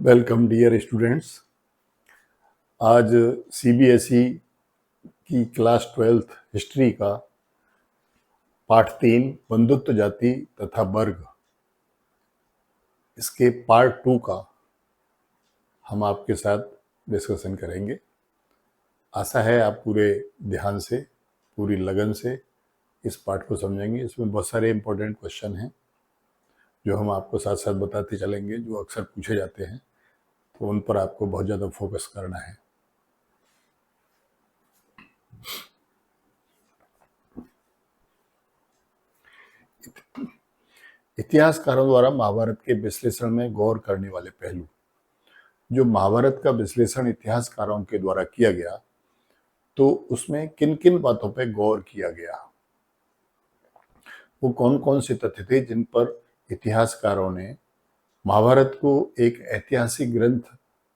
Welcome dear students. आज CBSE की class 12th history का पाठ 3 बंधुत्व जाति तथा वर्ग, इसके पार्ट 2 का हम आपके साथ डिस्कशन करेंगे। आशा है आप पूरे ध्यान से, पूरी लगन से इस पाठ को समझेंगे। इसमें बहुत सारे इंपॉर्टेंट क्वेश्चन हैं जो हम आपको साथ साथ बताते चलेंगे, जो अक्सर पूछे जाते हैं, तो उन पर आपको बहुत ज़्यादा फोकस करना है। इतिहासकारों द्वारा महाभारत के विश्लेषण में गौर करने वाले पहलू। जो महाभारत का विश्लेषण इतिहासकारों के द्वारा किया गया, तो उसमें किन किन बातों पर गौर किया गया, वो कौन कौन से तथ्य थे जिन पर इतिहासकारों ने महाभारत को एक ऐतिहासिक ग्रंथ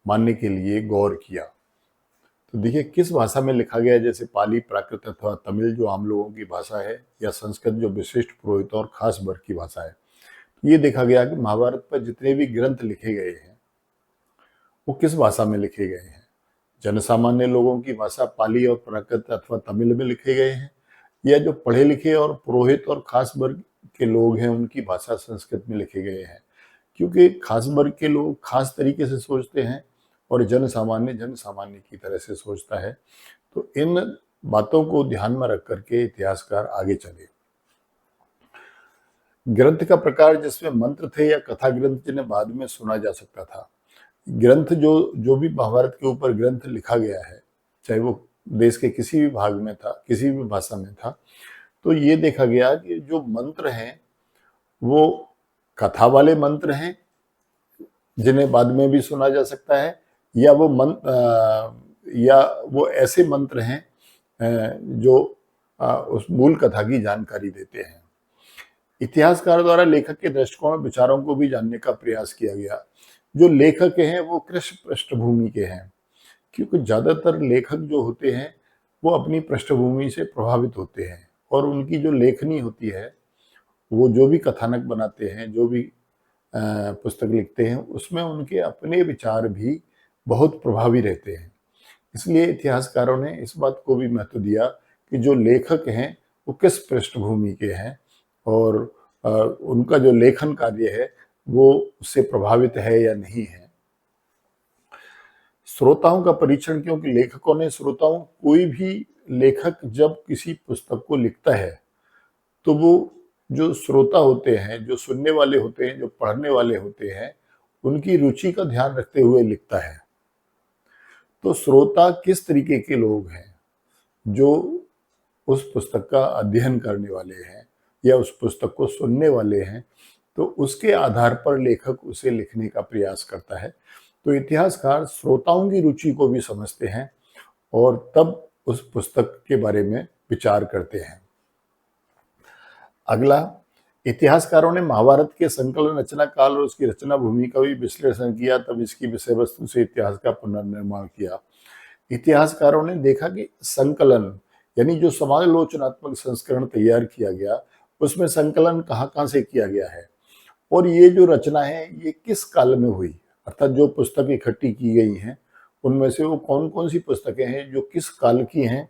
मानने के लिए गौर किया। तो देखिए, किस भाषा में लिखा गया, जैसे पाली, प्राकृत अथवा तमिल जो आम लोगों की भाषा है, या संस्कृत जो विशिष्ट पुरोहितों और खास वर्ग की भाषा है। तो ये देखा गया कि महाभारत पर जितने भी ग्रंथ लिखे गए हैं वो किस भाषा में लिखे गए हैं। जनसामान्य लोगों की भाषा पाली और प्राकृत अथवा तमिल में लिखे गए हैं, या जो पढ़े लिखे और पुरोहित और खास वर्ग के लोग हैं उनकी भाषा संस्कृत में लिखे गए हैं। क्योंकि खास वर्ग के लोग खास तरीके से सोचते हैं और जनसामान्य की तरह से सोचता है। तो इन बातों को ध्यान में रख करके इतिहासकार आगे चले। ग्रंथ का प्रकार, जिसमें मंत्र थे या कथा ग्रंथ जिन्हें बाद में सुना जा सकता था। ग्रंथ जो भी महाभारत के ऊपर ग्रंथ लिखा गया है, चाहे वो देश के किसी भी भाग में था, किसी भी भाषा में था, तो ये देखा गया कि जो मंत्र हैं वो कथा वाले मंत्र हैं जिन्हें बाद में भी सुना जा सकता है, या वो ऐसे मंत्र हैं जो उस मूल कथा की जानकारी देते हैं। इतिहासकार द्वारा लेखक के दृष्टिकोण और विचारों को भी जानने का प्रयास किया गया। जो लेखक हैं वो कृषि पृष्ठभूमि के हैं, क्योंकि ज़्यादातर लेखक जो होते हैं वो अपनी पृष्ठभूमि से प्रभावित होते हैं, और उनकी जो लेखनी होती है, वो जो भी कथानक बनाते हैं, जो भी पुस्तक लिखते हैं, उसमें उनके अपने विचार भी बहुत प्रभावी रहते हैं। इसलिए इतिहासकारों ने इस बात को भी महत्व दिया कि जो लेखक हैं वो किस पृष्ठभूमि के हैं, और उनका जो लेखन कार्य है वो उससे प्रभावित है या नहीं है। श्रोताओं का परीक्षण, क्योंकि लेखकों ने श्रोताओं, कोई भी लेखक जब किसी पुस्तक को लिखता है तो वो जो श्रोता होते हैं, जो सुनने वाले होते हैं, जो पढ़ने वाले होते हैं, उनकी रुचि का ध्यान रखते हुए लिखता है। तो श्रोता किस तरीके के लोग हैं, जो उस पुस्तक का अध्ययन करने वाले हैं या उस पुस्तक को सुनने वाले हैं, तो उसके आधार पर लेखक उसे लिखने का प्रयास करता है। तो इतिहासकार श्रोताओं की रुचि को भी समझते हैं और तब उस पुस्तक के बारे में विचार करते हैं। अगला, इतिहासकारों ने महाभारत के संकलन, रचना काल और उसकी रचना भूमि का भी विश्लेषण किया, तब इसकी विषय वस्तु से इतिहास का पुनर्निर्माण किया। इतिहासकारों ने देखा कि संकलन यानी जो समालोचनात्मक संस्करण तैयार किया गया, उसमें संकलन कहाँ से किया गया है, और ये जो रचना है ये किस काल में हुई, अर्थात जो पुस्तक इकट्ठी की गई हैं उनमें से वो कौन कौन सी पुस्तकें हैं जो किस काल की हैं,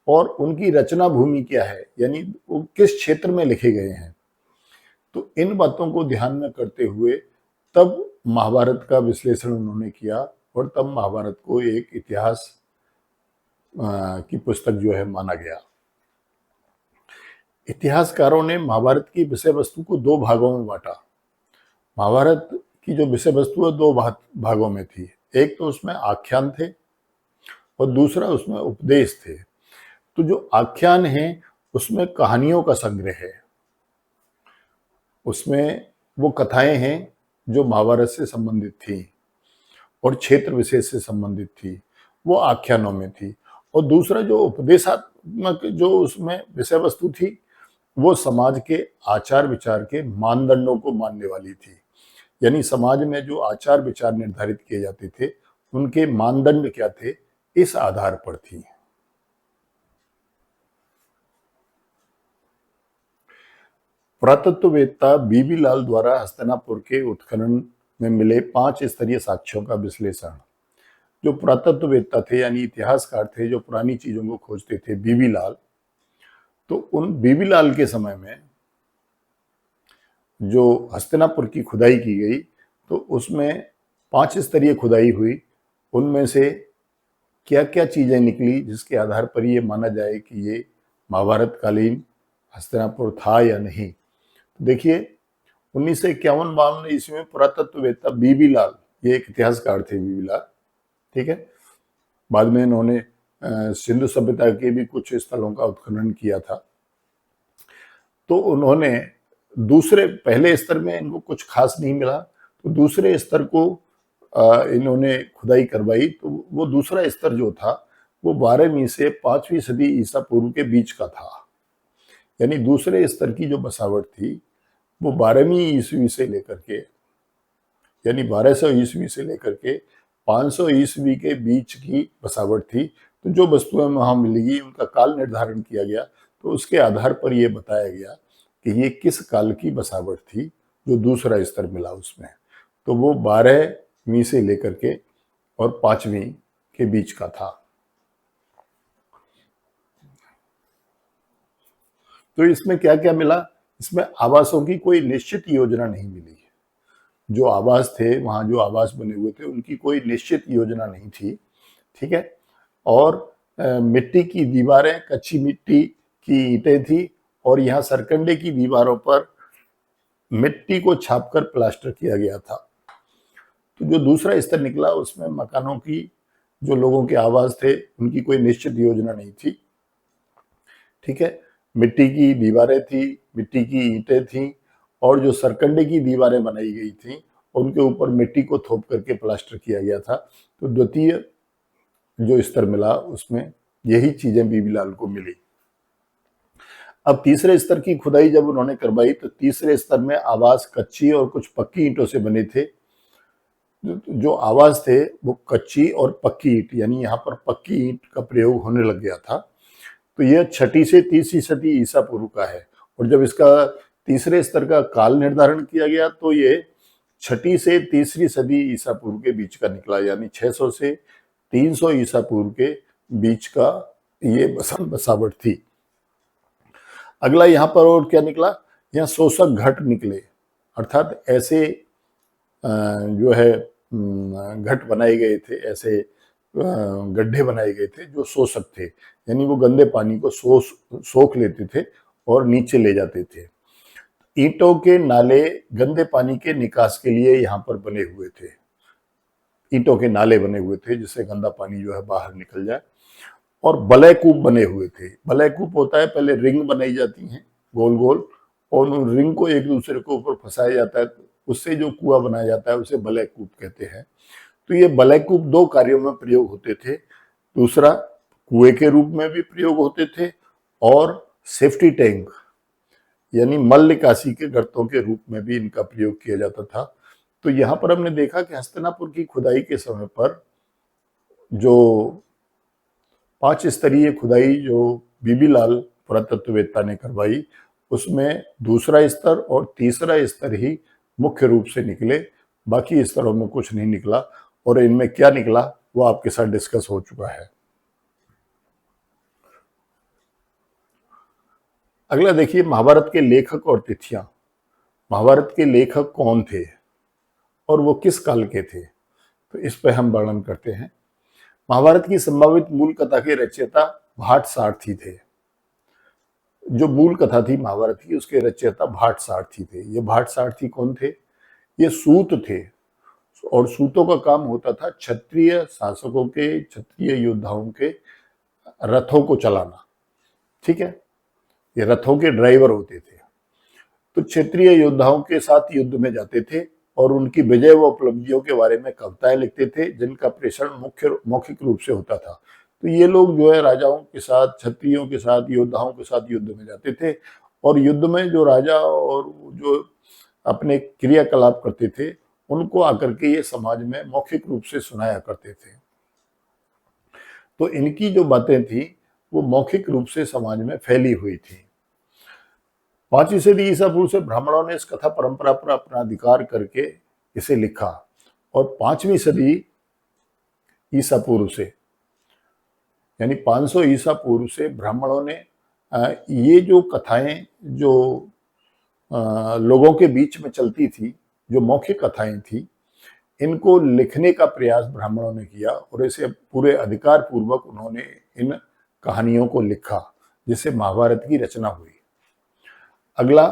और उनकी रचना भूमि क्या है, यानी वो किस क्षेत्र में लिखे गए हैं। तो इन बातों को ध्यान में करते हुए तब महाभारत का विश्लेषण उन्होंने किया, और तब महाभारत को एक इतिहास की पुस्तक जो है माना गया। इतिहासकारों ने महाभारत की विषय वस्तु को 2 भागों में बांटा। महाभारत की जो विषय वस्तु है 2 भागों में थी। एक तो उसमें आख्यान थे और दूसरा उसमें उपदेश थे। तो जो आख्यान है उसमें कहानियों का संग्रह है, उसमें वो कथाएं हैं जो महाभारत से संबंधित थी और क्षेत्र विशेष से संबंधित थी, वो आख्यानों में थी। और दूसरा जो उपदेशात्मक जो उसमें विषय वस्तु थी, वो समाज के आचार विचार के मानदंडों को मानने वाली थी। यानी समाज में जो आचार विचार निर्धारित किए जाते थे, उनके मानदंड क्या थे, इस आधार पर थी। पुरातत्ववेत्ता बीबी लाल द्वारा हस्तिनापुर के उत्खनन में मिले 5 स्तरीय साक्ष्यों का विश्लेषण। जो पुरातत्ववेत्ता थे यानी इतिहासकार थे, जो पुरानी चीजों को खोजते थे, बीबी लाल, तो उन बीबी लाल के समय में जो हस्तिनापुर की खुदाई की गई तो उसमें 5 स्तरीय खुदाई हुई। उनमें से क्या क्या चीजें निकली जिसके आधार पर ये माना जाए कि ये महाभारत कालीन हस्तिनापुर था या नहीं। तो देखिए 1951-52 ईस्वी में पुरातत्ववेत्ता बीबी लाल, ये एक इतिहासकार थे बीबी लाल, ठीक है, बाद में इन्होंने सिंधु सभ्यता के भी कुछ स्थलों का उत्खनन किया था। तो उन्होंने पहले स्तर में इनको कुछ खास नहीं मिला, तो दूसरे स्तर को इन्होंने खुदाई करवाई। तो वो दूसरा स्तर जो था वो 12वीं से 5वीं सदी ईसा पूर्व के बीच का था। यानी दूसरे स्तर की जो बसावट थी वो 12वीं ईस्वी से लेकर के, यानी 1200 ईस्वी से लेकर के 500 ईस्वी के बीच की बसावट थी। तो जो वस्तुएं वहां मिलेगी उनका काल निर्धारण किया गया। तो उसके आधार पर यह बताया गया कि ये किस काल की बसावट थी जो दूसरा स्तर मिला उसमें। तो वो 12वीं से लेकर के और 5वीं के बीच का था। तो इसमें क्या क्या मिला? इसमें आवासों की कोई निश्चित योजना नहीं मिली। जो आवास थे, वहां जो आवास बने हुए थे, उनकी कोई निश्चित योजना नहीं थी, ठीक है। और मिट्टी की दीवारें, कच्ची मिट्टी की ईंटें थी और यहाँ सरकंडे की दीवारों पर मिट्टी को छापकर प्लास्टर किया गया था। तो जो दूसरा स्तर निकला उसमें मकानों की, जो लोगों के आवास थे, उनकी कोई निश्चित योजना नहीं थी, ठीक है। मिट्टी की दीवारें थी, मिट्टी की ईंटें थी और जो सरकंडे की दीवारें बनाई गई थी उनके ऊपर मिट्टी को थोप करके प्लास्टर किया गया था। तो द्वितीय जो स्तर मिला उसमें यही चीजें बीबी लाल को मिली। अब तीसरे स्तर की खुदाई जब उन्होंने करवाई तो तीसरे स्तर में आवास कच्ची और कुछ पक्की ईंटों से बने थे। जो आवास थे वो कच्ची और पक्की ईंट, यानी यहाँ पर पक्की ईंट का प्रयोग होने लग गया था। तो यह 6ठी से 3री सदी ईसा पूर्व का है। और जब इसका तीसरे स्तर का काल निर्धारण किया गया तो ये 6ठी से 3री सदी ईसा पूर्व के बीच का निकला, यानी 600 से 300 ईसा पूर्व के बीच का ये बसावट थी। अगला यहाँ पर और क्या निकला? यहाँ शोषक घट निकले, अर्थात ऐसे जो है घट बनाए गए थे, ऐसे गड्ढे बनाए गए थे जो शोषक थे, यानी वो गंदे पानी को सोख लेते थे और नीचे ले जाते थे। ईंटों के नाले गंदे पानी के निकास के लिए यहाँ पर बने हुए थे। ईंटों के नाले बने हुए थे जिससे गंदा पानी जो है बाहर निकल जाए। और बलयकूप बने हुए थे। बलयकूप होता है, पहले रिंग बनाई जाती है गोल गोल और उन रिंग को एक दूसरे के ऊपर फंसाया जाता है, उससे जो कुआं बनाया जाता है उसे बलयकूप कहते हैं। तो ये बलयकूप 2 कार्यों में प्रयोग होते थे। दूसरा, कुएं के रूप में भी प्रयोग होते थे और सेफ्टी टैंक यानी मल निकासी के गर्तों के रूप में भी इनका प्रयोग किया जाता था। तो यहाँ पर हमने देखा कि हस्तिनापुर की खुदाई के समय पर जो 5 स्तरीय खुदाई जो बीबी लाल पुरातत्ववेत्ता ने करवाई उसमें दूसरा स्तर और तीसरा स्तर ही मुख्य रूप से निकले, बाकी स्तरों में कुछ नहीं निकला। और इनमें क्या निकला वो आपके साथ डिस्कस हो चुका है। अगला देखिए महाभारत के लेखक और तिथियां। महाभारत के लेखक कौन थे और वो किस काल के थे, तो इस पर हम वर्णन करते हैं। महाभारत की संभावित मूल कथा के रचयिता भाट सारथी थे। जो मूल कथा थी महाभारत की उसके रचयिता भाट सारथी थे। ये भाट सारथी कौन थे? ये सूत थे और सूतों का काम होता था क्षत्रिय शासकों के, क्षत्रिय योद्धाओं के रथों को चलाना, ठीक है। ये रथों के ड्राइवर होते थे। तो क्षेत्रीय योद्धाओं के साथ युद्ध में जाते थे और उनकी विजय व उपलब्धियों के बारे में कविताएं लिखते थे जिनका प्रेषण मौखिक रूप से होता था। तो ये लोग जो है राजाओं के साथ, क्षत्रियों के साथ, योद्धाओं के साथ युद्ध में जाते थे और युद्ध में जो राजा और जो अपने क्रियाकलाप करते थे उनको आकर के ये समाज में मौखिक रूप से सुनाया करते थे। तो इनकी जो बातें थी वो मौखिक रूप से समाज में फैली हुई थी। 5वीं सदी ईसा पूर्व से ब्राह्मणों ने इस कथा परंपरा पर अपना अधिकार करके इसे लिखा। और 5वीं सदी ईसा पूर्व से, यानी 500 ईसा पूर्व से ब्राह्मणों ने ये जो कथाएं जो लोगों के बीच में चलती थी, जो मौखिक कथाएं थी, इनको लिखने का प्रयास ब्राह्मणों ने किया और इसे पूरे अधिकार पूर्वक उन्होंने इन कहानियों को लिखा, जिससे महाभारत की रचना हुई। अगला,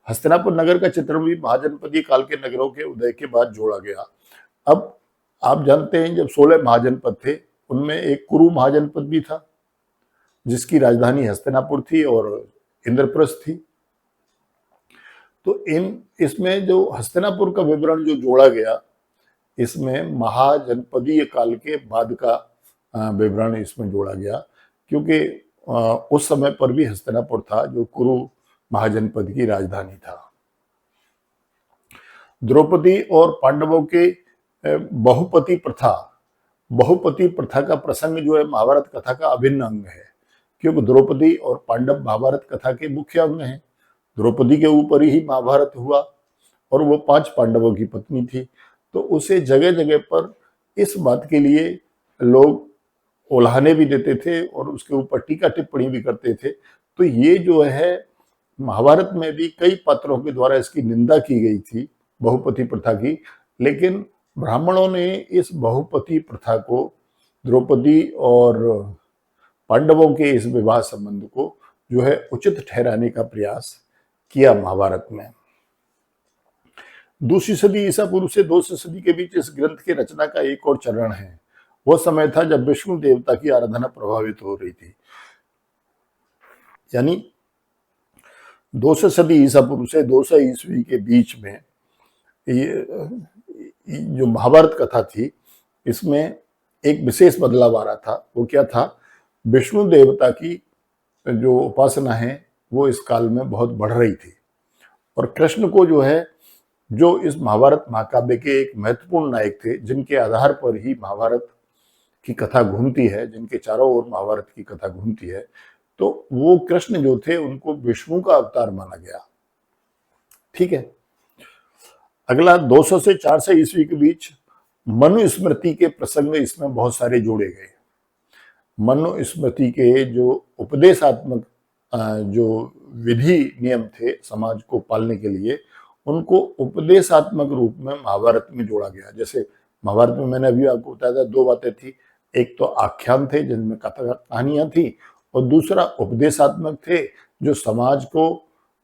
हस्तिनापुर नगर का चित्रण भी महाजनपदीय काल के नगरों के उदय के बाद जोड़ा गया। अब आप जानते हैं जब 16 महाजनपद थे, उनमें एक कुरु महाजनपद भी था, जिसकी राजधानी हस्तिनापुर थी और इंद्रप्रस्थ थी। तो इसमें जो हस्तिनापुर का विवरण जो जोड़ा गया, इसमें महाजनपदीय काल के बाद का विवरण इसमें जोड़ा गया, क्योंकि उस समय पर भी हस्तिनापुर था जो कुरु महाजनपद की राजधानी था। द्रौपदी और पांडवों के बहुपति प्रथा का प्रसंग जो है महाभारत कथा का अभिन्न अंग है, क्योंकि द्रौपदी और पांडव महाभारत कथा के मुख्य अंग हैं। द्रौपदी के ऊपर ही महाभारत हुआ और वो 5 पांडवों की पत्नी थी। तो उसे जगह जगह पर इस बात के लिए लोग उल्हाने भी देते थे और उसके ऊपर टीका टिप्पणी भी करते थे। तो ये जो है महाभारत में भी कई पात्रों के द्वारा इसकी निंदा की गई थी, बहुपति प्रथा की, लेकिन ब्राह्मणों ने इस बहुपति प्रथा को, द्रौपदी और पांडवों के इस विवाह संबंध को जो है उचित ठहराने का प्रयास किया महाभारत में। दूसरी सदी ईसा पूर्व से 200 सदी के बीच इस ग्रंथ के रचना का एक और चरण है। वह समय था जब विष्णु देवता की आराधना प्रभावित हो रही थी। यानी 200 सदी ईसा पूर्व से 200 ईस्वी के बीच में ये जो महाभारत कथा थी, इसमें एक विशेष बदलाव आ रहा था। वो क्या था? विष्णु देवता की जो उपासना है वो इस काल में बहुत बढ़ रही थी और कृष्ण को जो है, जो इस महाभारत महाकाव्य के एक महत्वपूर्ण नायक थे, जिनके आधार पर ही महाभारत की कथा घूमती है, जिनके चारों ओर महाभारत की कथा घूमती है, तो वो कृष्ण जो थे उनको विष्णु का अवतार माना गया। ठीक है। अगला 200 से 400 ईस्वी के बीच मनुस्मृति के प्रसंग इसमें बहुत सारे जोड़े गए। मनुस्मृति के जो उपदेशात्मक जो विधि नियम थे समाज को पालने के लिए, उनको उपदेशात्मक रूप में महाभारत में जोड़ा गया। जैसे महाभारत में मैंने अभी आपको बताया था 2 बातें थी, एक तो आख्यान थे जिनमें कथा कहानियां थी, और दूसरा उपदेशात्मक थे जो समाज को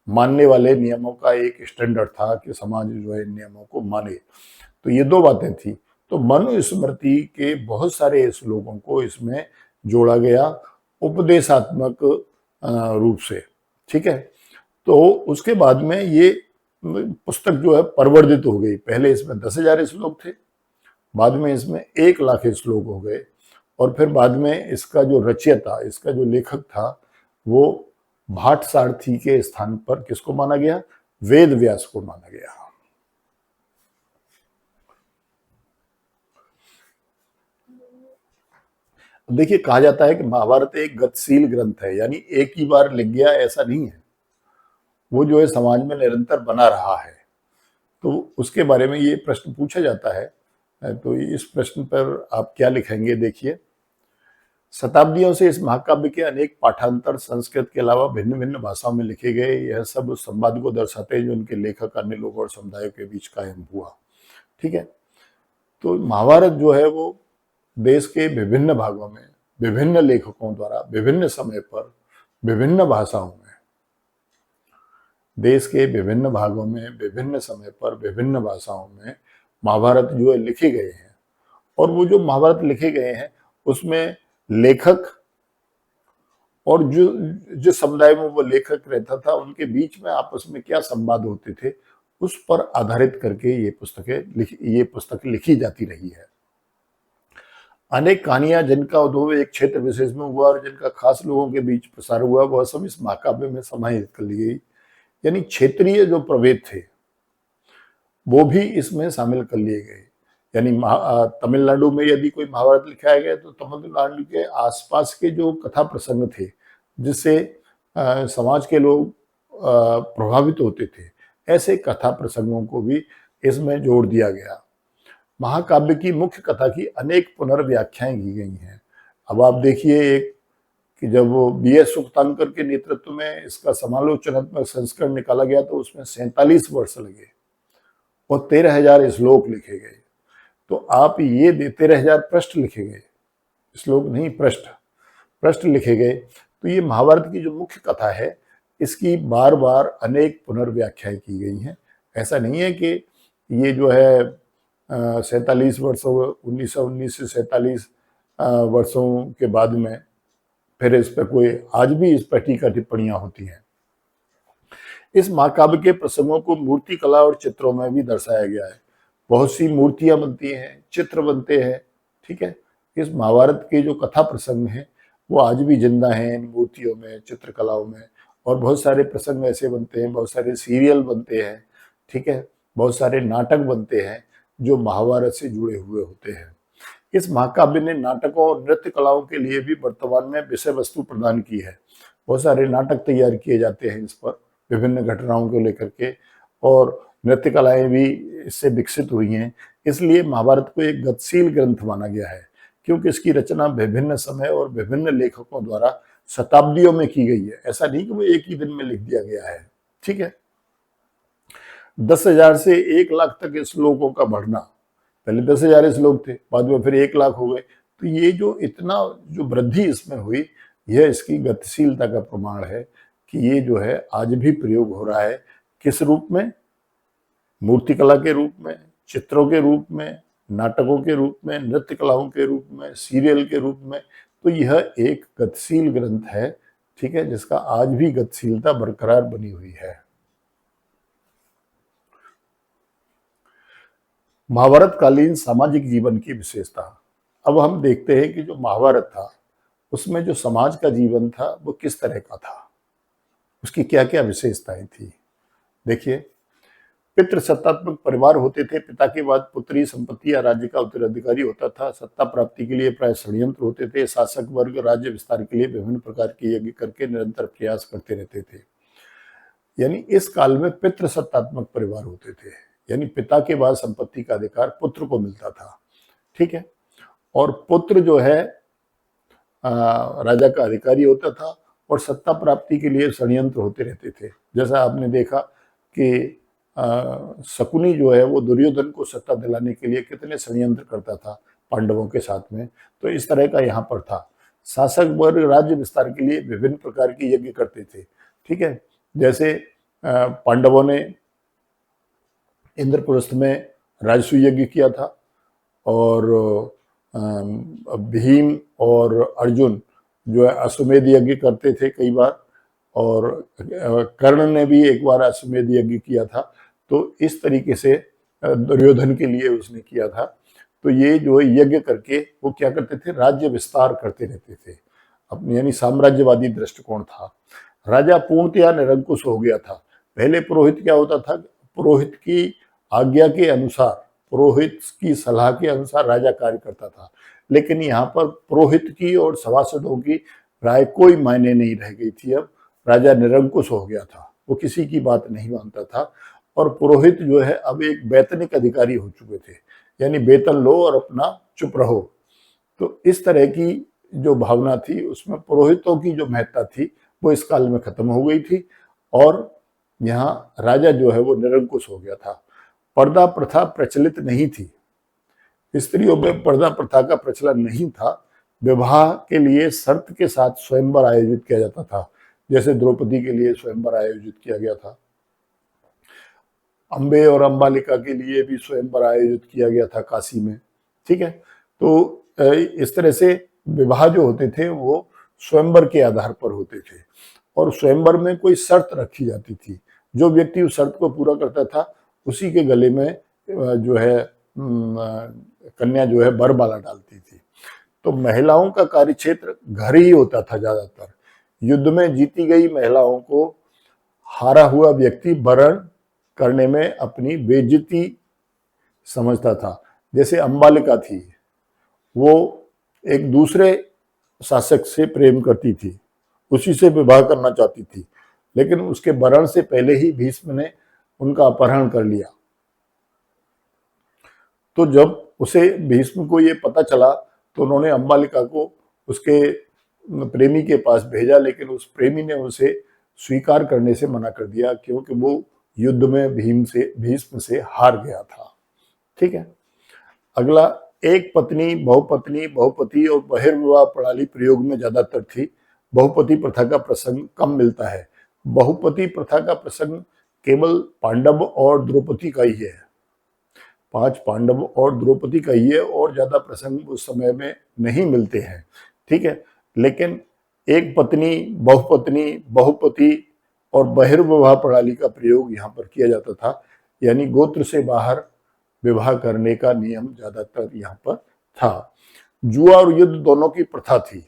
मानने वाले नियमों का एक स्टैंडर्ड था कि समाज जो है नियमों को माने। तो ये 2 बातें थी। तो मनुस्मृति के बहुत सारे श्लोकों को इसमें जोड़ा गया उपदेशात्मक रूप से। ठीक है। तो उसके बाद में ये पुस्तक जो है परिवर्धित हो गई। पहले इसमें 10,000 श्लोक थे, बाद में इसमें 1,00,000 श्लोक हो गए, और फिर बाद में इसका जो रचयिता, इसका जो लेखक था, वो भाट सारथी के स्थान पर किसको माना गया? वेद व्यास को माना गया। देखिए, कहा जाता है कि महाभारत एक गतिशील ग्रंथ है, यानी एक ही बार लिख गया ऐसा नहीं है, वो जो है समाज में निरंतर बना रहा है। तो उसके बारे में ये प्रश्न पूछा जाता है, तो इस प्रश्न पर आप क्या लिखेंगे? देखिए, शताब्दियों से इस महाकाव्य के अनेक पाठांतर संस्कृत के अलावा भिन्न भिन्न भाषाओं में लिखे गए। यह सब उस संवाद को दर्शाते हैं जो उनके लेखक अन्य लोगों और समुदायों के बीच कायम हुआ। ठीक है। तो महाभारत जो है वो देश के विभिन्न भागों में विभिन्न लेखकों द्वारा विभिन्न समय पर विभिन्न भाषाओं में, देश के विभिन्न भागों में विभिन्न समय पर विभिन्न भाषाओं में महाभारत जो है लिखे गए हैं। और वो जो महाभारत लिखे गए हैं उसमें लेखक और जो जिस समुदाय में वो लेखक रहता था उनके बीच में आपस में क्या संवाद होते थे, उस पर आधारित करके ये पुस्तक लिखी जाती रही है। अनेक कहानियां जिनका उद्भव एक क्षेत्र विशेष में हुआ और जिनका खास लोगों के बीच प्रसार हुआ, वह सब इस महाकाव्य में समाहित कर ली गई। यानी क्षेत्रीय जो प्रभेद थे वो भी इसमें शामिल कर लिए गए। यानी तमिलनाडु में यदि कोई महाभारत लिखाया गया तो तमिलनाडु के आसपास के जो कथा प्रसंग थे जिससे समाज के लोग प्रभावित होते थे, ऐसे कथा प्रसंगों को भी इसमें जोड़ दिया गया। महाकाव्य की मुख्य कथा की अनेक पुनर्व्याख्याएं की गई हैं। अब आप देखिए एक कि जब वो बी.एस. सुक्तांकर के नेतृत्व में इसका समालोचनात्मक संस्करण निकाला गया तो उसमें 47 वर्ष लगे और 13,000 श्लोक लिखे गए। तो आप ये 13,000 पृष्ठ लिखे गए, श्लोक नहीं पृष्ठ लिखे गए। तो ये महाभारत की जो मुख्य कथा है इसकी बार बार अनेक पुनर्व्याख्याएं की गई हैं। ऐसा नहीं है कि ये जो है 47 वर्षों 1919 से 47 वर्षों के बाद में फिर इस पर कोई आज भी इस पर टीका टिप्पणियां होती हैं। इस महाकाव्य के प्रसंगों को मूर्ति कला और चित्रों में भी दर्शाया गया है। बहुत सी मूर्तियां बनती हैं, चित्र बनते हैं, ठीक है। इस महाभारत के जो कथा प्रसंग हैं वो आज भी जिंदा हैं इन मूर्तियों में, चित्रकलाओं में। और बहुत सारे प्रसंग ऐसे बनते हैं, बहुत सारे सीरियल बनते हैं, ठीक है, बहुत सारे नाटक बनते हैं जो महाभारत से जुड़े हुए होते हैं। इस महाकाव्य ने नाटकों और नृत्य कलाओं के लिए भी वर्तमान में विषय वस्तु प्रदान की है। बहुत सारे नाटक तैयार किए जाते हैं इस पर विभिन्न घटनाओं को लेकर के, और नृत्य कलाएं भी इससे विकसित हुई हैं। इसलिए महाभारत को एक गतिशील ग्रंथ माना गया है, क्योंकि इसकी रचना विभिन्न समय और विभिन्न लेखकों द्वारा शताब्दियों में की गई है। ऐसा नहीं कि वो एक ही दिन में लिख दिया गया है, ठीक है। 10,000 से 1 लाख तक श्लोकों का बढ़ना, पहले 10,000 श्लोक थे, बाद में फिर 1 लाख हो गए। तो ये जो इतना जो वृद्धि इसमें हुई, यह इसकी गतिशीलता का प्रमाण है कि ये जो है आज भी प्रयोग हो रहा है। किस रूप में? मूर्तिकला के रूप में, चित्रों के रूप में, नाटकों के रूप में, नृत्य कलाओं के रूप में, सीरियल के रूप में। तो यह एक गतिशील ग्रंथ है, ठीक है, जिसका आज भी गतिशीलता बरकरार बनी हुई है। महाभारत कालीन सामाजिक जीवन की विशेषता। अब हम देखते हैं कि जो महाभारत था उसमें जो समाज का जीवन था वो किस तरह का था, उसकी क्या क्या विशेषताएं थी। देखिए, पितृसत्तात्मक परिवार होते थे। पिता के बाद पुत्री, संपत्ति या राज्य का उत्तराधिकारी होता था। सत्ता प्राप्ति के लिए प्राय षड्यंत्र होते थे। शासक वर्ग राज्य विस्तार के लिए विभिन्न प्रकार के यज्ञ करके निरंतर प्रयास करते रहते थे। यानी इस काल में पितृसत्तात्मक परिवार होते थे, यानी पिता के बाद संपत्ति का अधिकार पुत्र को मिलता था, ठीक है। और पुत्र जो है राजा का अधिकारी होता था, और सत्ता प्राप्ति के लिए षड्यंत्र होते रहते थे। जैसा आपने देखा कि शकुनी जो है वो दुर्योधन को सत्ता दिलाने के लिए कितने षड्यंत्र करता था पांडवों के साथ में। तो इस तरह का यहाँ पर था। शासक वर्ग राज्य विस्तार के लिए विभिन्न प्रकार के यज्ञ करते थे, ठीक है। जैसे पांडवों ने इंद्रप्रस्थ में राजसूय यज्ञ किया था, और भीम और अर्जुन जो है अश्वमेध यज्ञ करते थे कई बार, और कर्ण ने भी एक बार अश्वमेध यज्ञ किया था। तो इस तरीके से दुर्योधन के लिए उसने किया था। तो ये जो यज्ञ करके वो क्या करते थे, राज्य विस्तार करते रहते थे अपने, यानी साम्राज्यवादी दृष्टिकोण था। राजा पूर्णतया निरंकुश हो गया था। पहले पुरोहित क्या होता था, पुरोहित की आज्ञा के अनुसार, पुरोहित की सलाह के अनुसार राजा कार्य करता था। लेकिन यहाँ पर पुरोहित की और सभासदों की राय कोई मायने नहीं रह गई थी। अब राजा निरंकुश हो गया था, वो किसी की बात नहीं मानता था। और पुरोहित जो है अब एक वैतनिक अधिकारी हो चुके थे, यानी वेतन लो और अपना चुप रहो। तो इस तरह की जो भावना थी उसमें पुरोहितों की जो महत्ता थी वो इस काल में खत्म हो गई थी, और यहाँ राजा जो है वो निरंकुश हो गया था। पर्दा प्रथा प्रचलित नहीं थी, स्त्रियों में पर्दा प्रथा का प्रचलन नहीं था। विवाह के लिए शर्त के साथ स्वयंवर आयोजित किया जाता था, जैसे द्रौपदी के लिए स्वयंवर आयोजित किया गया था। अंबे और अंबालिका के लिए भी स्वयंवर आयोजित किया गया था काशी में, ठीक है। तो इस तरह से विवाह जो होते थे वो स्वयंवर के आधार पर होते थे, और स्वयंवर में कोई शर्त रखी जाती थी। जो व्यक्ति उस शर्त को पूरा करता था उसी के गले में जो है कन्या जो है बरमाला डालती थी। तो महिलाओं का कार्यक्षेत्र घर ही होता था ज्यादातर। युद्ध में जीती गई महिलाओं को हारा हुआ व्यक्ति वरण करने में अपनी बेइज्जती समझता था। जैसे अंबालिका थी, वो एक दूसरे शासक से प्रेम करती थी, उसी से विवाह करना चाहती थी, लेकिन उसके वरण से पहले ही भीष्म ने उनका अपहरण कर लिया। तो जब उसे भीष्म को ये पता चला तो उन्होंने अंबालिका को उसके प्रेमी के पास भेजा, लेकिन उस प्रेमी ने उसे स्वीकार करने से मना कर दिया क्योंकि वो युद्ध में भीष्म से हार गया था। ठीक है। अगला, एक पत्नी बहुपत्नी बहुपति और बहिर्विवाह प्रणाली प्रयोग में ज्यादातर थी। बहुपति प्रथा का प्रसंग कम मिलता है। बहुपति प्रथा का प्रसंग केवल पांडव और द्रौपदी का ही है। 5 पांडव और द्रौपदी का ही है और ज्यादा प्रसंग उस समय में नहीं मिलते हैं। ठीक है। लेकिन एक पत्नी बहुपत्नी बहुपति और बहिर्विवाह प्रणाली का प्रयोग यहाँ पर किया जाता था, यानी गोत्र से बाहर विवाह करने का नियम ज्यादातर यहाँ पर था। जुआ और युद्ध दोनों की प्रथा थी,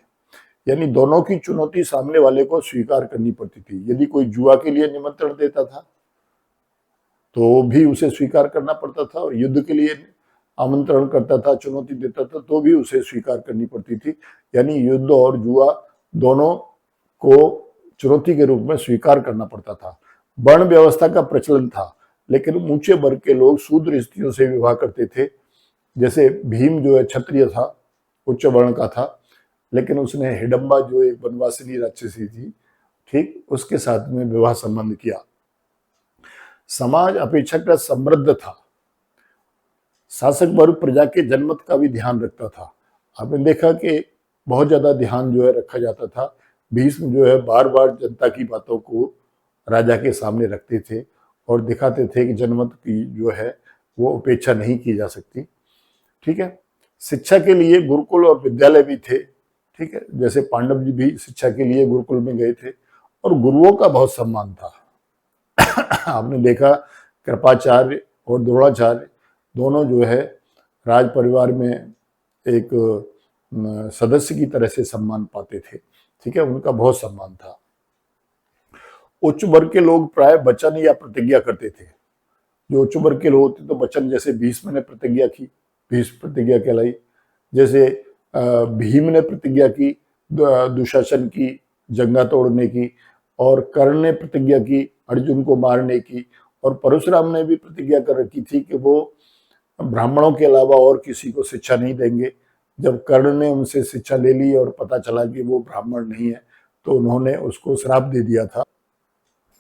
यानी दोनों की चुनौती सामने वाले को स्वीकार करनी पड़ती थी। यदि कोई जुआ के लिए निमंत्रण देता था तो भी उसे स्वीकार करना पड़ता था, और युद्ध के लिए आमंत्रण करता था, चुनौती देता था, तो भी उसे स्वीकार करनी पड़ती थी। यानी युद्ध और जुआ दोनों को चुनौती के रूप में स्वीकार करना पड़ता था। वर्ण व्यवस्था का प्रचलन था, लेकिन ऊंचे वर्ग के लोग शूद्र स्त्रियों से विवाह करते थे। जैसे भीम जो है क्षत्रिय था, उच्च वर्ण का था, लेकिन उसने हिडम्बा जो एक वनवासिनी राक्षसी थी, ठीक, उसके साथ में विवाह संबंध किया। समाज अपेक्षाकृत समृद्ध था। शासक वर्ग प्रजा के जनमत का भी ध्यान रखता था। आपने देखा कि बहुत ज्यादा ध्यान जो है रखा जाता था। भीष्म जो है बार बार जनता की बातों को राजा के सामने रखते थे और दिखाते थे कि जनमत की जो है वो उपेक्षा नहीं की जा सकती। ठीक है। शिक्षा के लिए गुरुकुल और विद्यालय भी थे। ठीक है। जैसे पांडव जी भी शिक्षा के लिए गुरुकुल में गए थे और गुरुओं का बहुत सम्मान था। आपने देखा कृपाचार्य और द्रोणाचार्य दोनों जो है राज परिवार में एक सदस्य की तरह से सम्मान पाते थे। ठीक है। उनका बहुत सम्मान था। उच्च वर्ग के लोग प्राय वचन या प्रतिज्ञा करते थे। जो उच्च वर्ग के लोग होते तो वचन, जैसे भीष्म ने प्रतिज्ञा की, भीष्म प्रतिज्ञा कहलाई। जैसे भीम ने प्रतिज्ञा की दुशासन की जंगा तोड़ने की, और कर्ण ने प्रतिज्ञा की अर्जुन को मारने की, और परशुराम ने भी प्रतिज्ञा कर रखी थी कि वो ब्राह्मणों के अलावा और किसी को शिक्षा नहीं देंगे। जब कर्ण ने उनसे शिक्षा ले ली और पता चला कि वो ब्राह्मण नहीं है, तो उन्होंने उसको श्राप दे दिया था,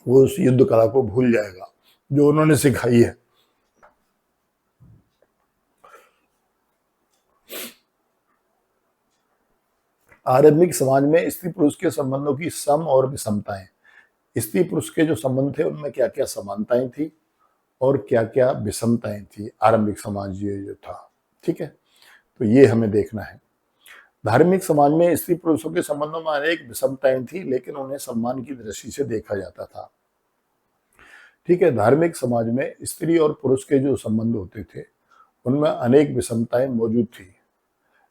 वो उस युद्ध कला को भूल जाएगा जो उन्होंने सिखाई है। आरंभिक समाज में स्त्री पुरुष के संबंधों की सम और विषमताएं। स्त्री पुरुष के जो संबंध थे उनमें क्या क्या समानताएं थी और क्या क्या विषमताएं थी, आरंभिक समाज ये जो था। ठीक है। तो ये हमें देखना है। धार्मिक समाज में स्त्री पुरुषों के संबंधों में अनेक विषमताएं थी, लेकिन उन्हें सम्मान की दृष्टि से देखा जाता था। ठीक है। धार्मिक समाज में स्त्री और पुरुष के जो संबंध होते थे उनमें अनेक विषमताएं मौजूद थी,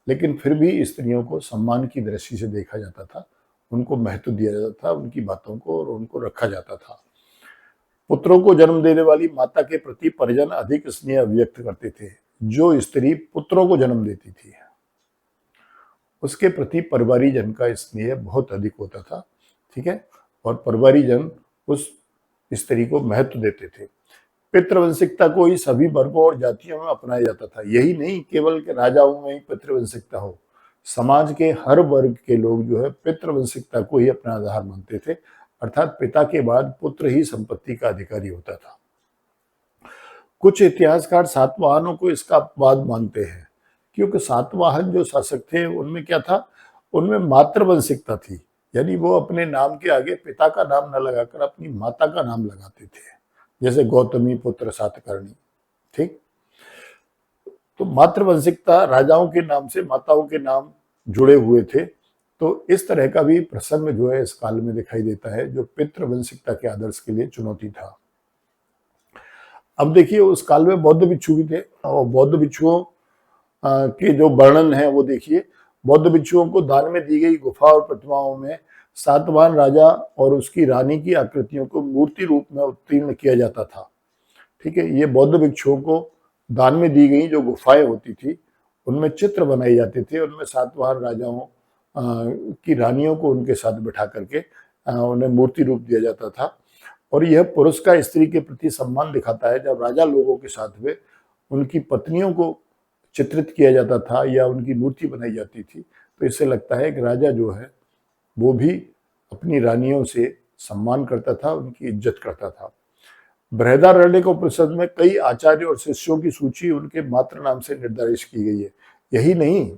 लेकिन फिर भी स्त्रियों को सम्मान की दृष्टि से देखा जाता था, उनको महत्व दिया जाता था, उनकी बातों को और उनको रखा जाता था। पुत्रों को जन्म देने वाली माता के प्रति परिजन अधिक स्नेह व्यक्त करते थे। जो स्त्री पुत्रों को जन्म देती थी उसके प्रति परिवारीजन का स्नेह बहुत अधिक होता था। ठीक है। और परिवारीजन उस स्त्री को महत्व देते थे। पितृवंशिकता को ही सभी वर्गों और जातियों में अपनाया जाता था। यही नहीं केवल के राजाओं में ही पितृवंशिकता हो, समाज के हर वर्ग के लोग जो है पितृवंशिकता को ही अपना आधार मानते थे, अर्थात पिता के बाद पुत्र ही संपत्ति का अधिकारी होता था। कुछ इतिहासकार सातवाहनों को इसका अपवाद मानते हैं, क्योंकि सातवाहन जो शासक थे उनमें क्या था, उनमें मातृवंशिकता थी, यानी वो अपने नाम के आगे पिता का नाम न लगाकर अपनी माता का नाम लगाते थे, जैसे गौतमी पुत्र सातकर्णी। ठीक। तो मातृवंशिकता राजाओं के नाम से माताओं के नाम जुड़े हुए थे। तो इस तरह का भी प्रसंग जो है इस काल में दिखाई देता है, जो पितृवंशिकता के आदर्श के लिए चुनौती था। अब देखिए उस काल में बौद्ध भिक्षु भी थे, और बौद्ध भिक्षुओं के जो वर्णन है वो देखिए। बौद्ध भिक्षुओं को दान में दी गई गुफा और प्रतिमाओं में सातवाहन राजा और उसकी रानी की आकृतियों को मूर्ति रूप में उत्तीर्ण किया जाता था। ठीक है। ये बौद्ध भिक्षुओं को दान में दी गई जो गुफाएं होती थी उनमें चित्र बनाए जाते थे, उनमें सातवाहन राजाओं की रानियों को उनके साथ बिठा करके उन्हें मूर्ति रूप दिया जाता था। और यह पुरुष का स्त्री के प्रति सम्मान दिखाता है। जब राजा लोगों के साथ हुए उनकी पत्नियों को चित्रित किया जाता था या उनकी मूर्ति बनाई जाती थी, तो इससे लगता है कि राजा जो है वो भी अपनी रानियों से सम्मान करता था, उनकी इज्जत करता था। बृहदारण्यकोपनिषद में कई आचार्य और शिष्यों की सूची उनके मात्र नाम से निर्धारित की गई है। यही नहीं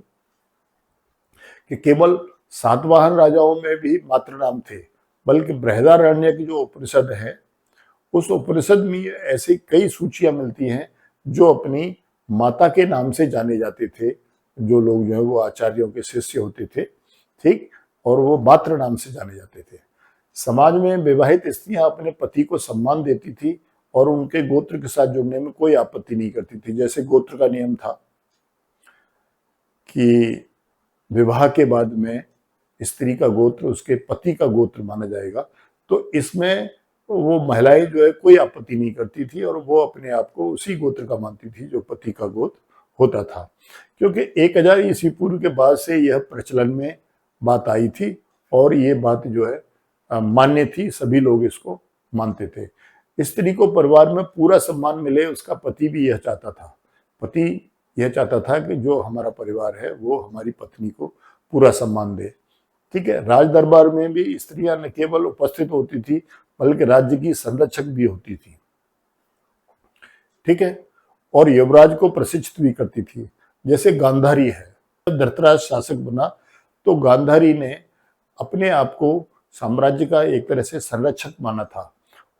कि केवल सातवाहन राजाओं में भी मात्र नाम थे, बल्कि बृहदारण्य की जो उपनिषद है, उस उपनिषद में ऐसी कई सूचियां मिलती हैं जो अपनी माता के नाम से जाने जाते थे। जो लोग जो है वो आचार्यों के शिष्य होते थे, ठीक, और वो मात्र नाम से जाने जाते थे। समाज में विवाहित स्त्रियां अपने पति को सम्मान देती थी और उनके गोत्र के साथ जुड़ने में कोई आपत्ति नहीं करती थी। जैसे गोत्र का नियम था कि विवाह के बाद में स्त्री का गोत्र उसके पति का गोत्र माना जाएगा, तो इसमें वो महिलाएं जो है कोई आपत्ति नहीं करती थी और वो अपने आप को उसी गोत्र का मानती थी जो पति का गोत्र होता था। क्योंकि 1000 ईस्वी पूर्व के बाद से यह प्रचलन में बात आई थी और ये बात जो है मान्य थी, सभी लोग इसको मानते थे। स्त्री को परिवार में पूरा सम्मान मिले, उसका पति भी यह चाहता था। पति यह चाहता था कि जो हमारा परिवार है वो हमारी पत्नी को पूरा सम्मान दे, ठीक है। राज दरबार में भी स्त्रियां न केवल उपस्थित होती थी बल्कि राज्य की संरक्षक भी होती थी, ठीक है, और युवराज को प्रशिक्षित भी करती थी। जैसे गांधारी है, धृतराज शासक बना तो गांधारी ने अपने आप को साम्राज्य का एक तरह से संरक्षक माना था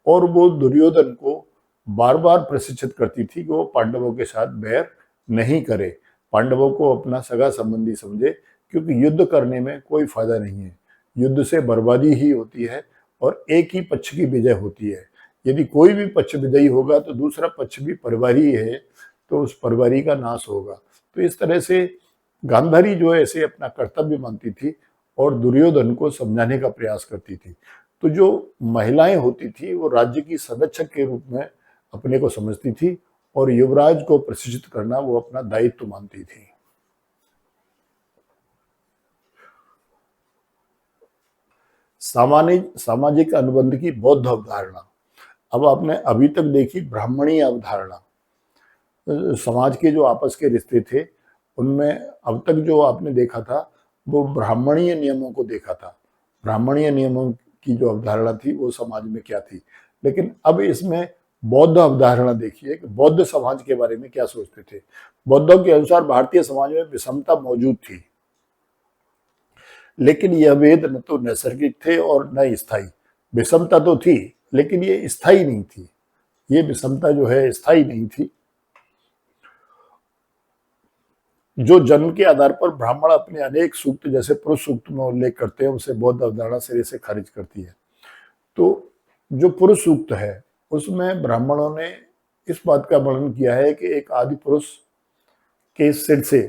और वो दुर्योधन को बार बार प्रशिक्षित करती थी कि वो पांडवों के साथ बैर नहीं करे, पांडवों को अपना सगा संबंधी समझे, क्योंकि युद्ध करने में कोई फायदा नहीं है। युद्ध से बर्बादी ही होती है और एक ही पक्ष की विजय होती है। यदि कोई भी पक्ष विजयी होगा तो दूसरा पक्ष भी परिवारी है, तो उस परिवारी का नाश होगा। तो इस तरह से गांधारी जो है ऐसे अपना कर्तव्य मानती थी और दुर्योधन को समझाने का प्रयास करती थी। तो जो महिलाएं होती थी वो राज्य की संरक्षक के रूप में अपने को समझती थी और युवराज को प्रशिक्षित करना वो अपना दायित्व मानती थी। सामाजिक अनुबंध की बौद्ध अवधारणा। अब आपने अभी तक देखी ब्राह्मणीय अवधारणा। समाज के जो आपस के रिश्ते थे उनमें अब तक जो आपने देखा था वो ब्राह्मणीय नियमों को देखा था। ब्राह्मणीय नियमों की जो अवधारणा थी वो समाज में क्या थी, लेकिन अब इसमें बौद्ध अवधारणा देखिए कि बौद्ध समाज के बारे में क्या सोचते थे। बौद्धों के अनुसार भारतीय समाज में विषमता मौजूद थी, लेकिन यह भेद न तो नैसर्गिक थे और न स्थायी। विषमता तो थी लेकिन ये स्थायी नहीं थी। ये विषमता जो है स्थायी नहीं थी। जो जन्म के आधार पर ब्राह्मण अपने अनेक सूक्त जैसे पुरुष सूक्त में उल्लेख करते हैं उसे बौद्ध अवधारणा सिरे से खारिज करती है। तो जो पुरुष सूक्त है उसमें ब्राह्मणों ने इस बात का वर्णन किया है कि एक आदि पुरुष के सिर से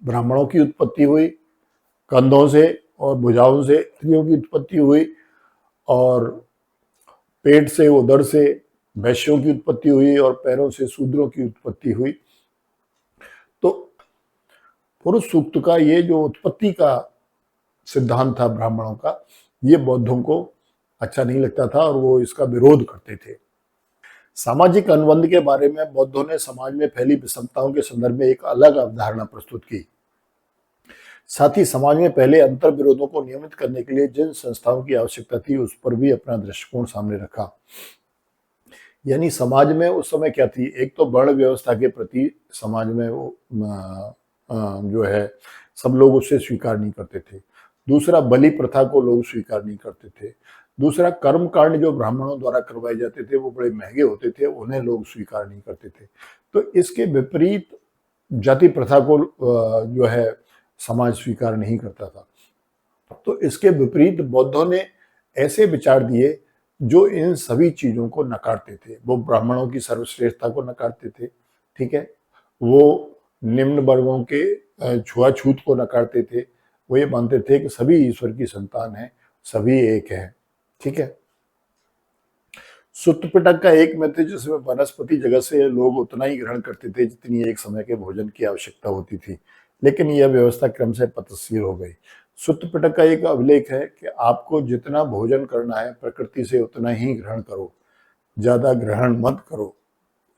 ब्राह्मणों की उत्पत्ति हुई, कंधों से और भुजाओं से स्त्रियों की उत्पत्ति हुई और पेट से उदर से वैश्यों की उत्पत्ति हुई और पैरों से शूद्रों की उत्पत्ति हुई। तो पुरुष सूक्त का ये जो उत्पत्ति का सिद्धांत था ब्राह्मणों का, ये बौद्धों को अच्छा नहीं लगता था और वो इसका विरोध करते थे। सामाजिक अनुबंध के बारे में बौद्धों ने समाज में फैली विषमताओं के संदर्भ में एक अलग अवधारणा प्रस्तुत की। साथ ही समाज में पहले अंतर विरोधों को नियमित करने के लिए जिन संस्थाओं की आवश्यकता थी उस पर भी अपना दृष्टिकोण सामने रखा। यानी समाज में उस समय क्या थी, एक तो वर्ण व्यवस्था के प्रति समाज में वो जो है सब लोग उसे स्वीकार नहीं करते थे। दूसरा, बलि प्रथा को लोग स्वीकार नहीं करते थे। दूसरा, कर्म कांड जो ब्राह्मणों द्वारा करवाए जाते थे वो बड़े महंगे होते थे, उन्हें लोग स्वीकार नहीं करते थे। तो इसके विपरीत जाति प्रथा को जो है समाज स्वीकार नहीं करता था। तो इसके विपरीत बौद्धों ने ऐसे विचार दिए जो इन सभी चीजों को नकारते थे। वो ब्राह्मणों की सर्वश्रेष्ठता को नकारते थे, ठीक है, वो निम्न वर्गों के छुआछूत को नकारते थे। वो ये मानते थे कि सभी ईश्वर की संतान है, सभी एक है, ठीक है। सूत्र पिटक का एक मत जिसमें वनस्पति जगत से लोग उतना ही ग्रहण करते थे जितनी एक समय के भोजन की आवश्यकता होती थी, लेकिन यह व्यवस्था क्रम से पतनशील हो गई। सूत्र पिटक का एक अभिलेख है कि आपको जितना भोजन करना है प्रकृति से उतना ही ग्रहण करो, ज्यादा ग्रहण मत करो,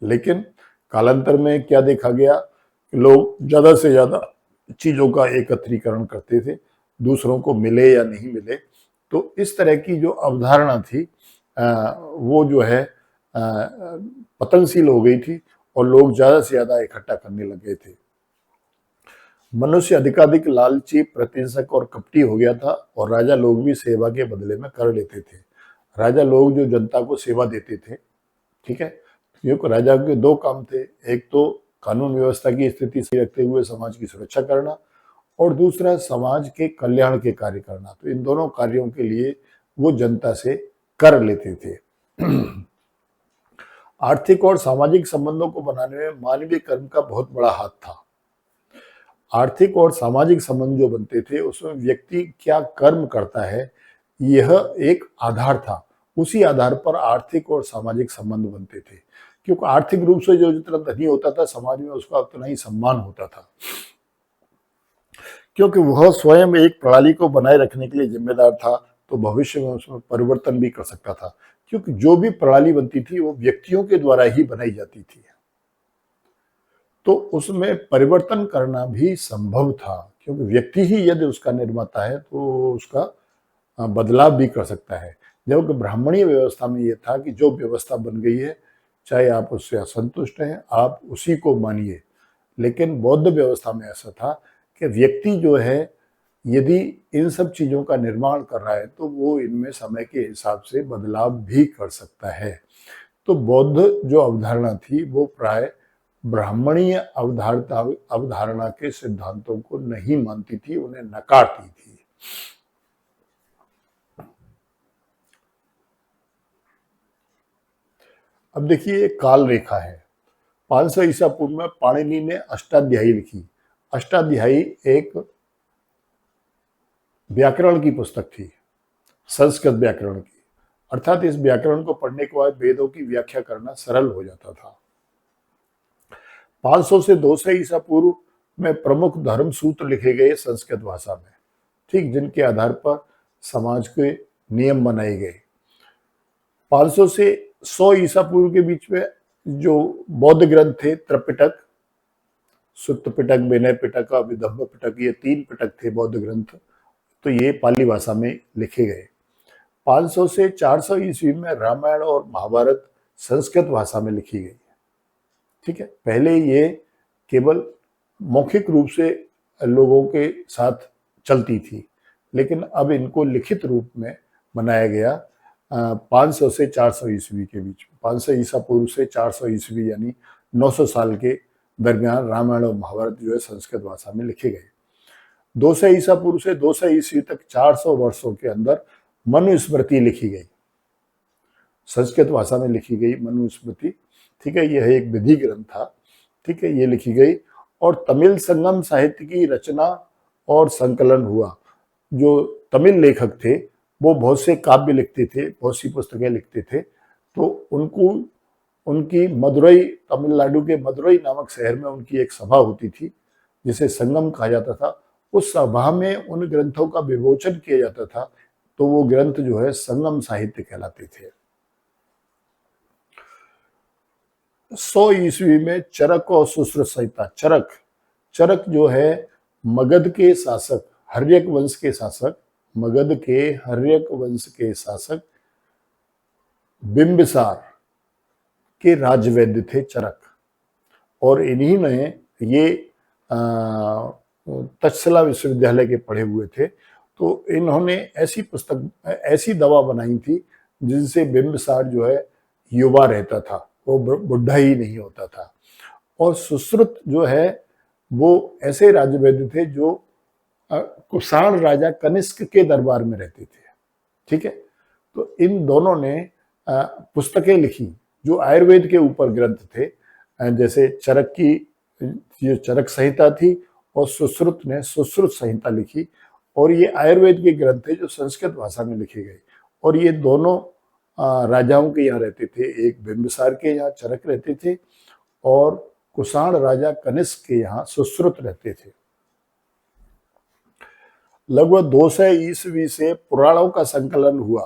लेकिन कालांतर में क्या देखा गया कि लोग ज़्यादा से ज़्यादा चीज़ों का एकत्रीकरण करते थे, दूसरों को मिले या नहीं मिले। तो इस तरह की जो अवधारणा थी वो जो है पतनशील हो गई थी और लोग ज़्यादा से ज़्यादा इकट्ठा करने लगे थे। मनुष्य अधिकाधिक लालची, प्रतिहिंसक और कपटी हो गया था और राजा लोग भी सेवा के बदले में कर लेते थे। राजा लोग जो जनता को सेवा देते थे, ठीक है, क्योंकि राजा के दो काम थे, एक तो कानून व्यवस्था की स्थिति सही रखते हुए समाज की सुरक्षा करना और दूसरा समाज के कल्याण के कार्य करना। तो इन दोनों कार्यों के लिए वो जनता से कर लेते थे। आर्थिक और सामाजिक संबंधों को बनाने में मानवीय कर्म का बहुत बड़ा हाथ था। आर्थिक और सामाजिक संबंध जो बनते थे उसमें व्यक्ति क्या कर्म करता है यह एक आधार था। उसी आधार पर आर्थिक और सामाजिक संबंध बनते थे, क्योंकि आर्थिक रूप से जो जितना धनी होता था समाज में उसका उतना ही सम्मान होता था, क्योंकि वह स्वयं एक प्रणाली को बनाए रखने के लिए जिम्मेदार था। तो भविष्य में उसमें परिवर्तन भी कर सकता था, क्योंकि जो भी प्रणाली बनती थी वो व्यक्तियों के द्वारा ही बनाई जाती थी, तो उसमें परिवर्तन करना भी संभव था, क्योंकि व्यक्ति ही यदि उसका निर्माता है तो उसका बदलाव भी कर सकता है। जबकि ब्राह्मणीय व्यवस्था में यह था कि जो व्यवस्था बन गई है चाहे आप उससे असंतुष्ट हैं आप उसी को मानिए। लेकिन बौद्ध व्यवस्था में ऐसा था कि व्यक्ति जो है यदि इन सब चीज़ों का निर्माण कर रहा है तो वो इनमें समय के हिसाब से बदलाव भी कर सकता है। तो बौद्ध जो अवधारणा थी वो प्राय ब्राह्मणीय अवधारणा के सिद्धांतों को नहीं मानती थी, उन्हें नकारती थी। अब देखिए काल रेखा है। 500 ईसा पूर्व में पाणिनि ने अष्टाध्यायी लिखी। अष्टाध्यायी एक व्याकरण की पुस्तक थी, संस्कृत व्याकरण की, अर्थात इस व्याकरण को पढ़ने के बाद वेदों की व्याख्या करना सरल हो जाता था। 500 से 200 ईसा पूर्व में प्रमुख धर्म सूत्र लिखे गए संस्कृत भाषा में, ठीक, जिनके आधार पर समाज के नियम बनाए गए। 500 से 100 ईसा पूर्व के बीच में जो बौद्ध ग्रंथ थे, त्रिपिटक, सुत्त पिटक, विनय पिटक, अभिधम्म पिटक, ये 3 पिटक थे बौद्ध ग्रंथ, तो ये पाली भाषा में लिखे गए। 500 से 400 ईस्वी में रामायण और महाभारत संस्कृत भाषा में लिखी गई, ठीक है। पहले ये केवल मौखिक रूप से लोगों के साथ चलती थी, लेकिन अब इनको लिखित रूप में बनाया गया 500 से 400 ईस्वी के बीच में। 500 ईसा पूर्व से 400 ईस्वी यानी 900 साल के दरमियान रामायण और महाभारत जो है संस्कृत भाषा में लिखे गए। 200 ईसा पूर्व से 200 ईस्वी तक 400 वर्षों के अंदर मनुस्मृति लिखी गई, संस्कृत भाषा में लिखी गई मनुस्मृति, ठीक है। यह एक विधि ग्रंथ था, ठीक है, ये लिखी गई और तमिल संगम साहित्य की रचना और संकलन हुआ। जो तमिल लेखक थे वो बहुत से काव्य लिखते थे, बहुत सी पुस्तकें लिखते थे, तो उनको उनकी मदुरई, तमिलनाडु के मदुरई नामक शहर में उनकी एक सभा होती थी जिसे संगम कहा जाता था। उस सभा में उन ग्रंथों का विमोचन किया जाता था, तो वो ग्रंथ जो है संगम साहित्य कहलाते थे। 100 ईस्वी में चरक और सुश्रुत संहिता, चरक जो है मगध के शासक, हर्यक वंश के शासक, मगध के हर्यक वंश के शासक बिंबिसार के राजवैद्य थे चरक, और इन्हीं ने ये तक्षशिला विश्वविद्यालय के पढ़े हुए थे। तो इन्होंने ऐसी दवा बनाई थी जिनसे बिंबिसार जो है युवा रहता था, वो बुढ़ा ही नहीं होता था। और सुश्रुत जो है वो ऐसे राजवैद्य थे जो कुषाण राजा कनिष्क के दरबार में रहते थे, ठीक है। तो इन दोनों ने पुस्तकें लिखी जो आयुर्वेद के ऊपर ग्रंथ थे, जैसे चरक की जो चरक संहिता थी और सुश्रुत ने सुश्रुत संहिता लिखी, और ये आयुर्वेद के ग्रंथ थे जो संस्कृत भाषा में लिखे गए। और ये दोनों राजाओं के यहाँ रहते थे, एक बिंबिसार के यहाँ चरक रहते थे और कुषाण राजा कनिष्क के यहाँ सुश्रुत रहते थे। लगभग 200 ईस्वी से पुराणों का संकलन हुआ।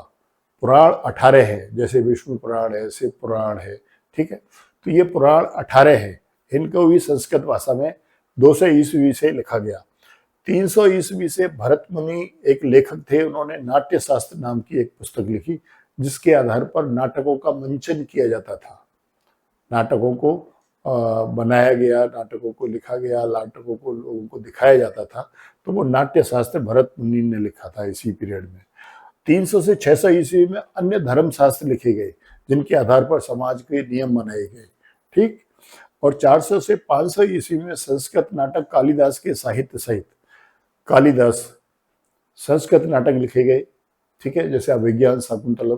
पुराण 18 है, जैसे विष्णु पुराण है, शिव पुराण है, ठीक है। तो ये पुराण 18 है, इनको भी संस्कृत भाषा में 200 ईस्वी से लिखा गया। 300 ईस्वी से भरत मुनि एक लेखक थे, उन्होंने नाट्य शास्त्र नाम की एक पुस्तक लिखी, जिसके आधार पर नाटकों का मंचन किया जाता था। नाटकों को बनाया गया, नाटकों को लिखा गया, नाटकों को लोगों को दिखाया जाता था। तो वो नाट्य शास्त्र भरत मुनि ने लिखा था इसी पीरियड में। 300 से 600 ईस्वी में अन्य धर्म शास्त्र लिखे गए, जिनके आधार पर समाज के नियम बनाए गए। ठीक। और 400 से 500 ईस्वी में संस्कृत नाटक कालिदास के साहित्य सहित कालिदास संस्कृत नाटक लिखे गए। ठीक है, जैसे अभिज्ञान शाकुंतलम,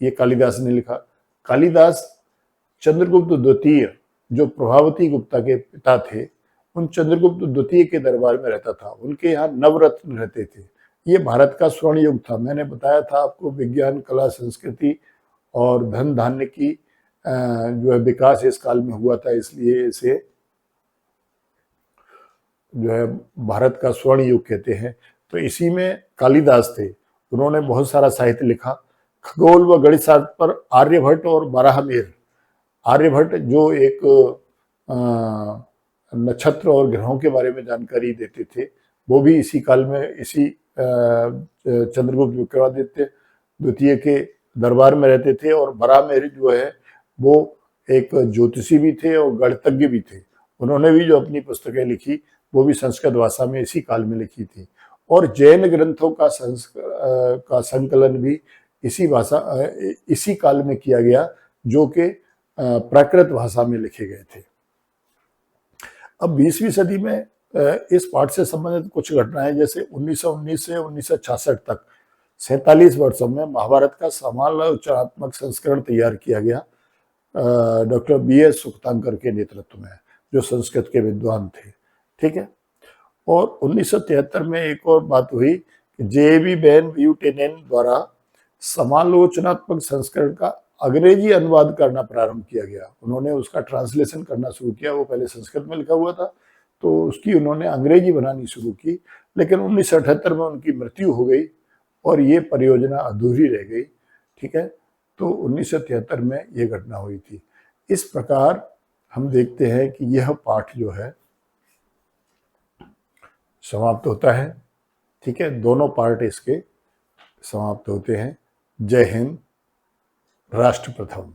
ये कालिदास ने लिखा। कालिदास चंद्रगुप्त द्वितीय, जो प्रभावती गुप्ता के पिता थे, उन चंद्रगुप्त द्वितीय के दरबार में रहता था। उनके यहाँ नवरत्न रहते थे। ये भारत का स्वर्ण युग था। मैंने बताया था आपको, विज्ञान, कला, संस्कृति और धन धान्य की जो है विकास इस काल में हुआ था, इसलिए इसे जो है भारत का स्वर्ण युग कहते हैं। तो इसी में कालिदास थे, उन्होंने बहुत सारा साहित्य लिखा। खगोल व गणित शास्त्र पर आर्यभट्ट और बारहमेर, आर्यभट्ट जो एक नक्षत्र और ग्रहों के बारे में जानकारी देते थे, वो भी इसी काल में, इसी चंद्रगुप्त विक्रमादित्य द्वितीय के दरबार में रहते थे। और बारहमेर जो है वो एक ज्योतिषी भी थे और गणितज्ञ भी थे। उन्होंने भी जो अपनी पुस्तकें लिखी वो भी संस्कृत भाषा में इसी काल में लिखी थी। और जैन ग्रंथों का संकलन भी इसी काल में किया गया, जो कि प्राकृत भाषा में लिखे गए थे। अब 20वीं सदी में इस पाठ से संबंधित कुछ घटनाएं, जैसे 1919 से 1966 तक 47 वर्षों में महाभारत का समालोचनात्मक संस्करण तैयार किया गया डॉक्टर B.S. सुखतांकर के नेतृत्व में, जो संस्कृत के विद्वान थे। ठीक है। और 1973 में एक और बात हुई कि J.B. वैन ब्यूटेनन द्वारा समालोचनात्मक संस्करण का अंग्रेजी अनुवाद करना प्रारंभ किया गया। उन्होंने उसका ट्रांसलेशन करना शुरू किया। वो पहले संस्कृत में लिखा हुआ था, तो उसकी उन्होंने अंग्रेजी बनानी शुरू की। लेकिन 1978 में उनकी मृत्यु हो गई और ये परियोजना अधूरी रह गई। ठीक है। तो 1973 में ये घटना हुई थी। इस प्रकार हम देखते हैं कि यह पाठ जो है समाप्त होता है। ठीक है, दोनों पार्ट इसके समाप्त होते हैं। जय हिंद, राष्ट्र प्रथम।